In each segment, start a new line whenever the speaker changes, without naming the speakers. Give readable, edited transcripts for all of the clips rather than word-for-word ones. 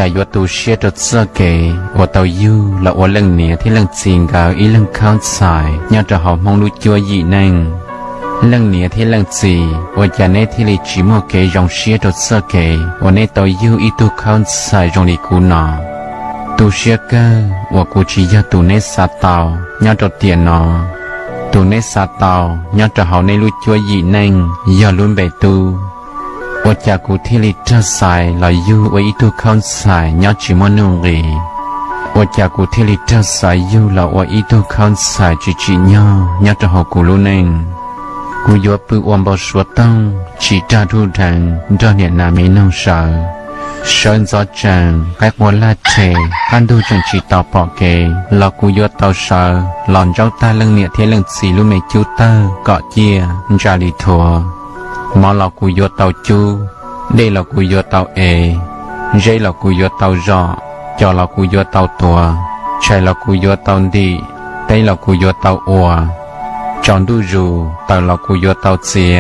จะยัวตูเชียตัวเสื้อเกยว่าเตายูและว่าเรื่องเนี้ยที่เรื่องจริงกับอีเรื่องข้าวสายยอดจะหอมมองรู้จัวยีนั่งเรื่องเนี้ยที่เรื่องจีว่าจะในที่ลิจิมัวเกยยองเชียตัวเสื้อเกยว่าในเตายูอีตัวข้าวสายยองลิกูนอตูเชียเกอว่ากูจียาตูในซาเตายอดตัวเตียนนอตูในซาเตายอดจะหอมในรู้จัวยีนั่งยอดลุ้นใบตูว่าจากกูที่ลิเตอร์สายลอยยูว่าอีตัวข้าวสายยอดจิมอนุรีว่าจากกูที่ลิเตอร์สายยูแล้วว่าอีตัวข้าวสายจิจิญอยอดจะหอกูรู้นึงกูยอปือวมบสวตังจีตาดูดังดอนเนี่ยนาไม่น้องสาวเชิญจอจังแกวัวลาเทกันดูจังจีตาปอกเกแล้วกูยอเตาสาวหลอนเจ้าตาเรื่องเนี่ยที่เรื่องสีลูเมจิวเตอร์เกาะเจียจาริทัวมอเรากูยอเตาจูได้เรากูยอเตาเอเจเรากูยอเตาจอจอเรากูยอเตาตัวใช่เรากูยอเตาดีได้เรากูยอเตาอัวจอนดูรูเตาเรากูยอเตาเจีย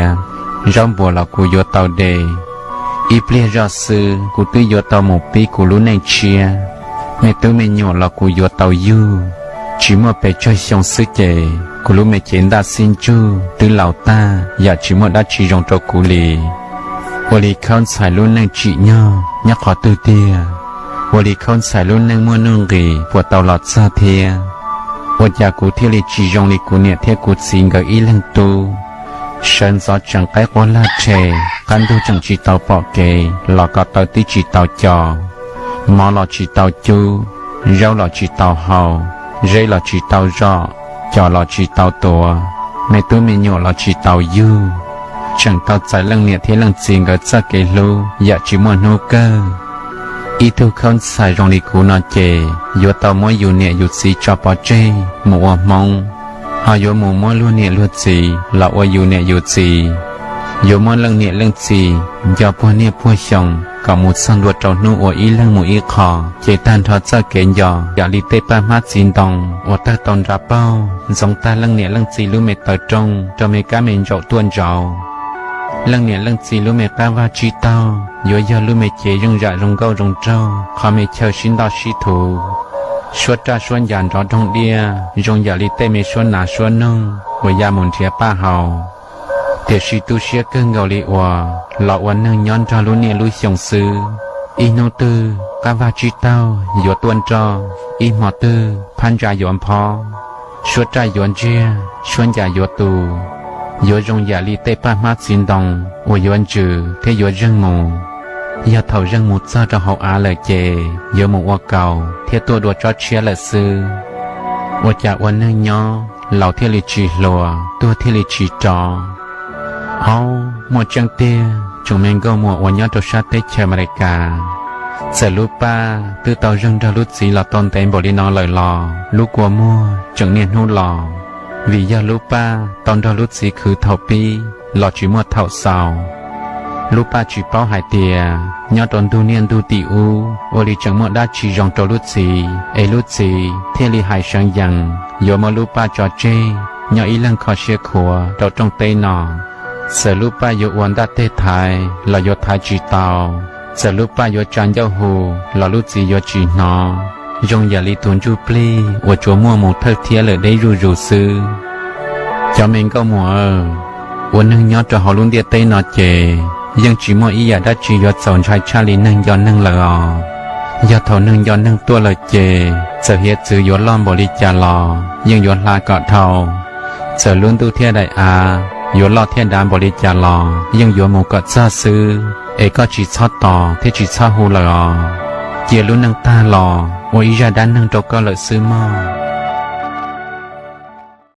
จอมบัวเรากูยอเตาเดอีเปลี่ยนรอซื้อกูตื้อยอเตาหมูปีกูรู้ในเชียไม่ตื้อไม่หยอเรากูยอเตายูchỉ mua bé cho xong sức chế, cô lúc mẹ chiến đã xin chú, từ lão ta, giờ chỉ mua đã chỉ dùng cho cô lì, cô lì không xài luôn năng chị nhau, nhắc họ từ tia, cô lì không xài luôn năng mua nương gì, của tàu lọt xa thia, cô giờ cô theo lì chỉ dùng lì cô nhẹ theo cô xin gửi ý lăng tu, sân gió chẳng cái quá la chè, căn tu chẳng chỉ tàu bỏ kề, lọ có tàu tí chỉ tàu trò, mò lọ chỉ tàu chu, rau lọ chỉ tàu hầu. Dây là chỉ tàu rõ, chó là chỉ tàu tổ, mẹ tôi mình nhỏ là chỉ tàu du. Chẳng tàu trái lăng nhiệt thế lăng xin gỡ ra cái lô, dạ chỉ muốn nô cơ. Ý thu không xài rong lì cú nó chê, dù tàu mỗi dù nhiệt dù xí cho bỏ chê, mùa mong. Họ dù mùa mỗi luôn nhiệt luôn gì, là ôi dù nhiệt dù gì. Dù mỗi lăng nhiệt lăng gì, do bùa nhiệt bùa xong. Có một sân luật trâu nụ ở ý lăng một ý khó chế tan thoát ra kén dò giả lý tế ba mát xin đồng ở ta tòn ra bao giống ta lăng nẻ lăng xì lưu mẹ tờ trông cho mẹ cá mẹ rậu tuôn rậu lăng nẻ lăng xì lưu mẹ cá va chi tao dỗ giờ lưu mẹ chế rung dạ rung gâu rung trâu khó mẹ chờ xin đo xí thủ suốt ra xuân dàn rõ trong đia rung giả lý tế mẹ xuân nà xuân nông với gia môn thịa ba hào để suy tu xia cơn gạo lì hòa lọวันนึงย้อนจอลุ้นเนี่ยลุยส่งซื้ออีโนตือกาวาจิเต้าหยวนตวนจออีหมอตือพันจ่าหยวนพอชวดจ่าหยวนเจียชวนจ่าหยวนตูหยวนจงอย่าลีเตป้ามาสินดงว่าหยวนจือเทหยวนเรื่องงูอย่าเท่าเรื่องงูเจ้าจะหอกอาเลยเจหยวนหมูว่าเก่าเทียตัวดัวจอเชียเลยซื้อว่าจากวันนึงย้อเหล่าเทลิจีลัวตัวเทลิจีจอเอาหมดจังเตี้ยจงแมงก็หมดวันย้อนตัวชาติเชอเมริกาเสลูป้าตื้อเตาเรื่องดารุสีหล่อตอนเต็มบริโนลอยหล่อลูกกัวมัวจังเนียนหูหล่อวิยาลูป้าตอนดารุสีคือเท่าปีหล่อจีมัวเท่าเสาลูป้าจีเป้าหายเตียย้อนตอนดูเนียนดูติอูโอลิจังมัวได้จีจงตัวลุสีเอลุสีเทลีหายเชิงยังโยมาลูป้าจอเจย้อนอีเรื่องขอเชียขัวเราจงเตนอเสลูป้าโยวันดัตเตไทยเราโยไทยจีเตาเสลูป้าโยจันเจ้าหูเราลุจีโยจีนอยงอย่าลีตุนจูปลีว่าจัวมัวหมูเทเทียเลยได้รูซื้อเจ้าเมงก็มัววันนึงย้อนจะหอลุนเดียเตนอเจยังจีมัวอีอยากได้จีโยสอนชายชาลีนึงย้อนนึงเลยอยากเท่านึงย้อนนึงตัวเลยเจเสียเฮ็ดซื้อโยล้อมบริจาลอยังโยลาเกาะเท่าเสือลุ้นตู้เทียได้อาโยลอเทียนดานบริจาลอยังโยหมูก็ซาซื้อเอก็จีชอต่อเทจีชอหูเลยเจียลุ้นนังตาหล่อว่าอีจาด้านนังโตก็เลยซื้อหม้อ